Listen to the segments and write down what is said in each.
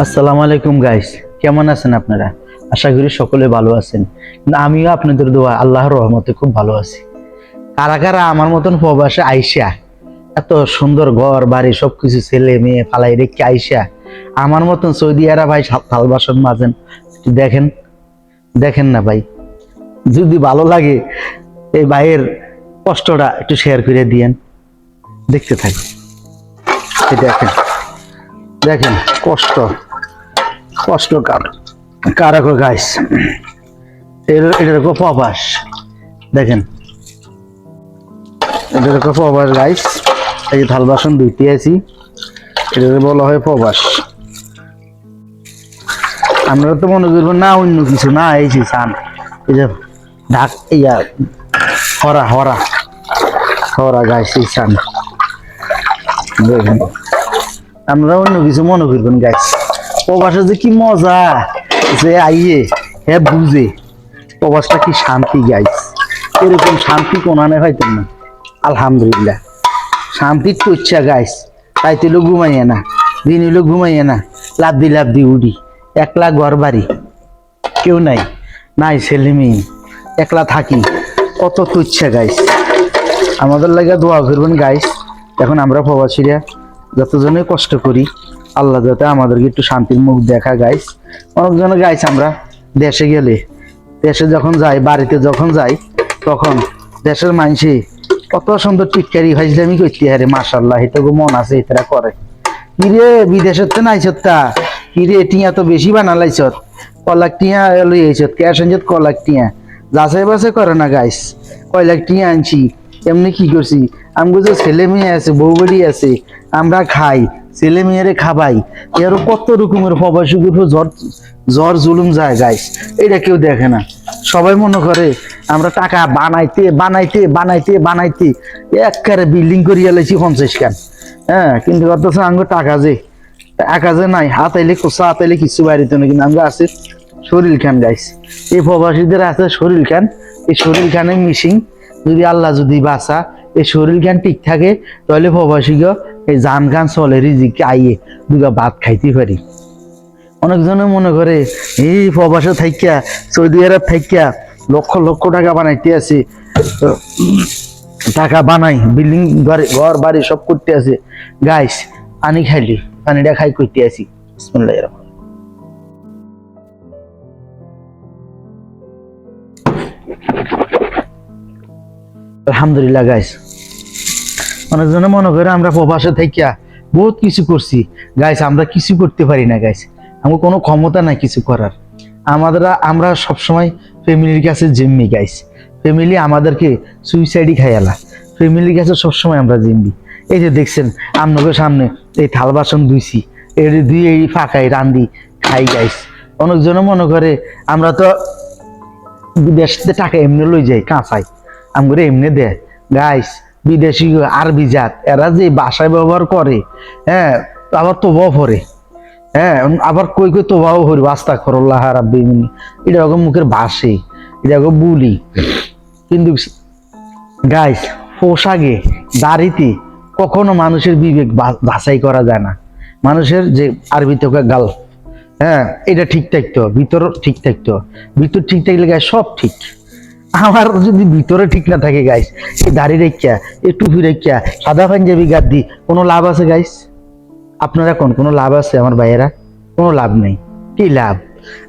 আসসালামু আলাইকুম গাইস, কেমন আছেন আপনারা? আশা করি সকলে ভালো আছেন। আমিও আপনাদের দোয়া আল্লাহর রহমতে খুব ভালো আছি। কারা কারা আমার মতন প্রবাসে আইসা এত সুন্দর ঘর বাড়ি সবকিছু ছেলে মেয়ে ফালাই রেখে আইসা আমার মতন সৌদি আরব ভাই থাল বাসন মাজেন? একটু দেখেন, দেখেন না ভাই? যদি ভালো লাগে এই ভাইয়ের কষ্টটা একটু শেয়ার করে দিয়েন, দেখতে থাকি। দেখেন, দেখেন কষ্ট, কষ্ট কারাকো গাইস, এটার প্রবাস দেখেন, এটার প্রবাস গাইস। এই যে থাল বাসন ধুইতে আছি, এটা বলা হয় প্রবাস। আমরা তো মনে করবো না অন্য কিছু না, এই যে চান, এই যে ঢাক ইয়া হরা হরা হরা গাইস, এই চান দেখেন। আমরা অন্য কিছু মনে করবেন গাইস, প্রবাসে যে কি মজা, যে আইয়ে হ্যাঁ বুঝে প্রবাসটা কি শান্তি গাইস। এরকম শান্তি কোনানে হয়তো না। আলহামদুলিল্লাহ শান্তির তো ইচ্ছা গাইস, তাই তো ঘুমাইয়ে না, দিন হইলো ঘুমাইয়ে না, লাভ দি উড়ি। একলা ঘর বাড়ি, কেউ নাই, নাই ছেলে মেয়ে, একলা থাকি, কত তো ইচ্ছা গাইস। আমাদের লাগে দোয়া করবেন গাইস। এখন আমরা প্রবাসীরা যতজনে কষ্ট করি, আল্লাহ যাতে আমাদেরকে একটু শান্তির মুখ দেখা গাইস। অনেকজন গাইস আমরা দেশে গেলে, দেশে যখন যাই, বাড়িতে যখন যাই, তখন দেশের মানুষে কত সুন্দর টিটকারি ভাইজলামি করতে হারে, মাশাআল্লাহ এটা মন আছে এটা করে। কিরে বিদেশের তো নাই সত্তা, কিরে টিয়া তো বেশি বানালাইছ, কলাক টিয়া লই আইছত, ক্যাশ আনছত কলাক টিয়া, যাচাই বাছাই করে না গাইস। কয় লাখ টিয়া আনছি, এমনি কি করছি, আমগো যে ছেলে মেয়ে আছে, বউ বাড়ি আছে, আমরা খাই, ছেলে মেয়েরে খাবাই, এরও কত রকমের প্রবাসী জ্বর জ্বর জুলুম যায় গাইস। এটা কেউ দেখে না। সবাই মনে করে আমরা টাকা বানাইতে বানাইতে বানাইতে বানাইতে একবারে বিল্ডিং করিয়া লাইছি 50 খান। হ্যাঁ, কিন্তু অথচ আঙ্গ টাকা যে নাই, হাত আইলে কোসা, হাত আইলে কিছু বাইরিত না, কিন্তু আঙ্গ আছে শরীর খান গাইস। এই প্রবাসীদের আছে শরীর খান। এই শরীর খানে মিশিং যদি আল্লাহ যদি বাঁচা, এই শরীর খান ঠিক থাকে, তাহলে প্রবাসীকে এই জান খান চলে রিজিকে আইয়ে দুগা ভাত খাইতে পারি। অনেকজনে মনে করে এই প্রবাসে থাইকা, সৌদি আরব থাইকা লক্ষ লক্ষ টাকা বানাইতে আছে, টাকা বানাই, বিল্ডিং ঘর বাড়ি সব করতে আছে গাইস। পানি খাইলি, পানিটা খাই করতে আছি। বিসমিল্লাহির রহমানির রহিম। আলহামদুলিল্লাহ গাইস। অনেকজনে মনে করে আমরা প্রবাসে থাইকা বহুত কিছু করছি গাইস, আমরা কিছু করতে পারি না গাইস। আমার কোনো ক্ষমতা নাই কিছু করার। আমরা সবসময় ফ্যামিলির কাছে জিম্মি গাইস। ফ্যামিলি আমাদেরকে সুইসাইডই খাইয়ালা, ফ্যামিলির কাছে সবসময় আমরা জিম্মি। এই যে দেখছেন আপনাদের সামনে এই থাল বাসন ধুইছি, এর দিয়ে এই ফাঁকাই রান্দি খাই গাইস। অনেকজনে মনে করে আমরা তো বিদেশে টাকা এমনি লই যাই কাঁচাই, আমরা এমনি দেয় গাইস। বিদেশি আরবি জাত, এরা যে ভাষায় ব্যবহার করে, হ্যাঁ আবার তোবাও পরে, হ্যাঁ আবার কই কই তোবাও করি, আস্তাগফিরুল্লাহ রাব্বি মিন্নি, এটা ওকে মুখের ভাষে, এটা ওকে বুলি। কিন্তু গাইস পোশাকে দাড়িতে কখনো মানুষের বিবেক বাছাই করা যায় না। মানুষের যে আরবি তোকে গাল, হ্যাঁ এটা ঠিক থাকতো, ভিতর ঠিক থাকতো, ভিতর ঠিক থাকলে গাইস সব ঠিক। আমার যদি ভিতরে ঠিক না থাকে গাইস, এই দাড়ি রেখা, এই টুপি রেখা, সাদা পাঞ্জাবি গাদ্দি কোনো লাভ আছে গাইস? আপনারা কোনো লাভ আছে আমার ভাইয়েরা? কোনো লাভ নেই। কি লাভ?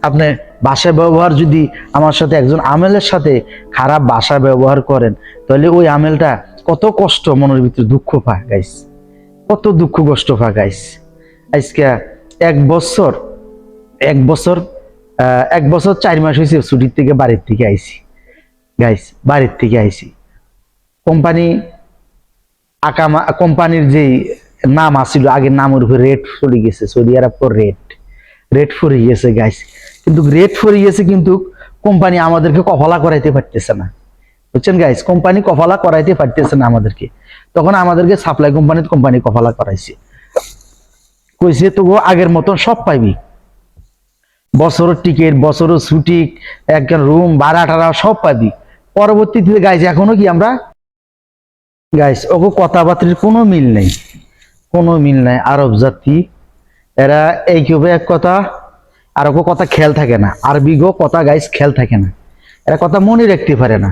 আপনি ভাষা ব্যবহার যদি আমার সাথে একজন আমেলের সাথে খারাপ ভাষা ব্যবহার করেন, তাহলে ওই আমেলটা কত কষ্ট মনের ভিতরে দুঃখ পায় গাইস, কত দুঃখ কষ্ট পায় গাইস। আজকে এক বছর 4 মাস হয়েছে ছুটির থেকে বাড়ির থেকে আইছি গাইস, বাড়ির থেকে আইছি। কোম্পানির যে নাম আসছিল, আগের নামের উপরে রেট ফুরে গেছে, সৌদি আরব রেট ফুরে গেছে গাইস। কিন্তু রেট ফুরে গেছে, কিন্তু কোম্পানি আমাদেরকে কফালা করাইতে পারতেছে না, বুঝছেন গাইস? কোম্পানি কফালা করাইতে পারতেছে না আমাদেরকে। তখন আমাদেরকে সাপ্লাই কোম্পানি কফালা করাইছে, কইছে তো আগের মতন সব পাইবি, বছরের টিকিট, বছরের ছুটি, একজন রুম ভাড়া টাড়া সব পাবি। পরবর্তীতে গাইস এখনো কি আমরা গাইস ওকে কথাবার্তার কোনো মিল নেই, কোনো মিল নাই। আরব জাতি এরা এই কেউ এক কথা আর ওকে কথা খেয়াল থাকে না, আরবি গো কথা গাইস খেয়াল থাকে না, এরা কথা মনে রাখতে পারে না,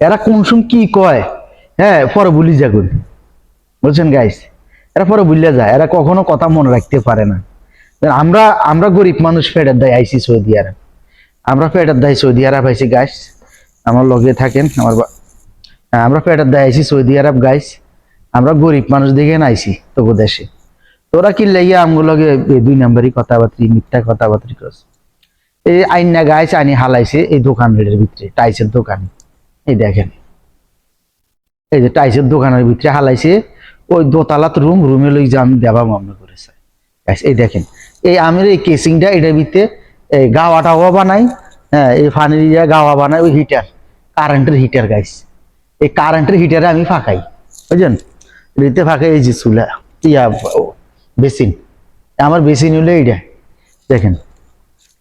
এরা কোন সময় কি কয়, হ্যাঁ পরে ভুলি যাগুন, বুঝছেন গাইস, এরা পরে ভুলে যায়, এরা কখনো কথা মনে রাখতে পারে না। আমরা আমরা গরিব মানুষ পেটের দায় আইসি সৌদি আরব, আমরা পেটের দায় সৌদি আরব আইসি গাইস, আমার লগে থাকেন আমরা পেটের দায় আইসি সৌদি আরব গাইস, আমরা গরিব মানুষ দেখে আইসি তবু দেশে, তোরা কি লাইয়া আমগুলো লগে এই 2 নম্বরই কথাবার্তি মিথ্যা কথাবার্তি করছে। এই আইনা গাইস আনি হালাইছে এই দোকানের ভিতরে, টাইসের দোকানে, এই দেখেন, এই যে টাইসের দোকানের ভিতরে হালাইছে, ওই দোতলাত রুমে লই যে আমি দেবা মামলা করেছে গাইস, এই দেখেন, এই আমের এই কেসিংটা এটার ভিতরে এই গাওয়া টাওয়া বানাই, হ্যাঁ এই ফানির গাওয়া বানাই, ওই হিটার, কারেন্টের হিটার গাইস, এই কারেন্টের হিটারে আমি ফাঁকাই, বুঝছেন, এটাতে ফাঁকাই, এই যে চুলা ইয়া বেসিন, আমার বেসিন হলো এইটা দেখেন,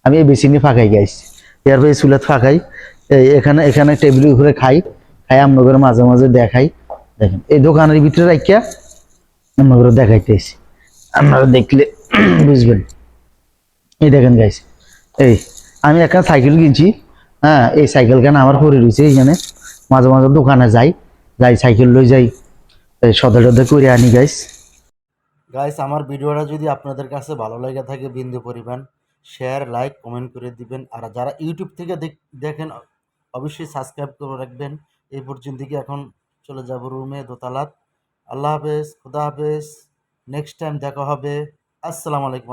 আমি এই বেসিনে ফাঁকাই গাইস, এরপরে চুলাত ফাঁকাই, এখানে এখানে টেবিলের উপরে খাই, খাই আপনাদের মাঝে মাঝে দেখাই, দেখেন এই দোকানের ভিতরে রাখিয়া আপনাদের দেখাইতেছি, আপনারা দেখলে বুঝবেন। এই দেখেন গাইস, এই আমি একটা সাইকেল কিনছি, হ্যাঁ এই সাইকেল কেন আমার পরে রয়েছে এখানে, মাঝে মাঝে দোকানে যাই, যাই সাইকেল লই যাই, সদা টদা করে আনি গাইস। গাইস, আমার ভিডিওটা যদি আপনাদের কাছে ভালো লেগে থাকে বিন্দু পরিমাণ শেয়ার লাইক কমেন্ট করে দিবেন, আর যারা ইউটিউব থেকে দেখেন অবশ্যই সাবস্ক্রাইব করে রাখবেন। এই পর্যন্ত কি এখন চলে যাব রুমে দোতলাত। আল্লাহ হাফেজ, খুদা হাফেজ, নেক্সট টাইম দেখা হবে। আসসালামু আলাইকুম।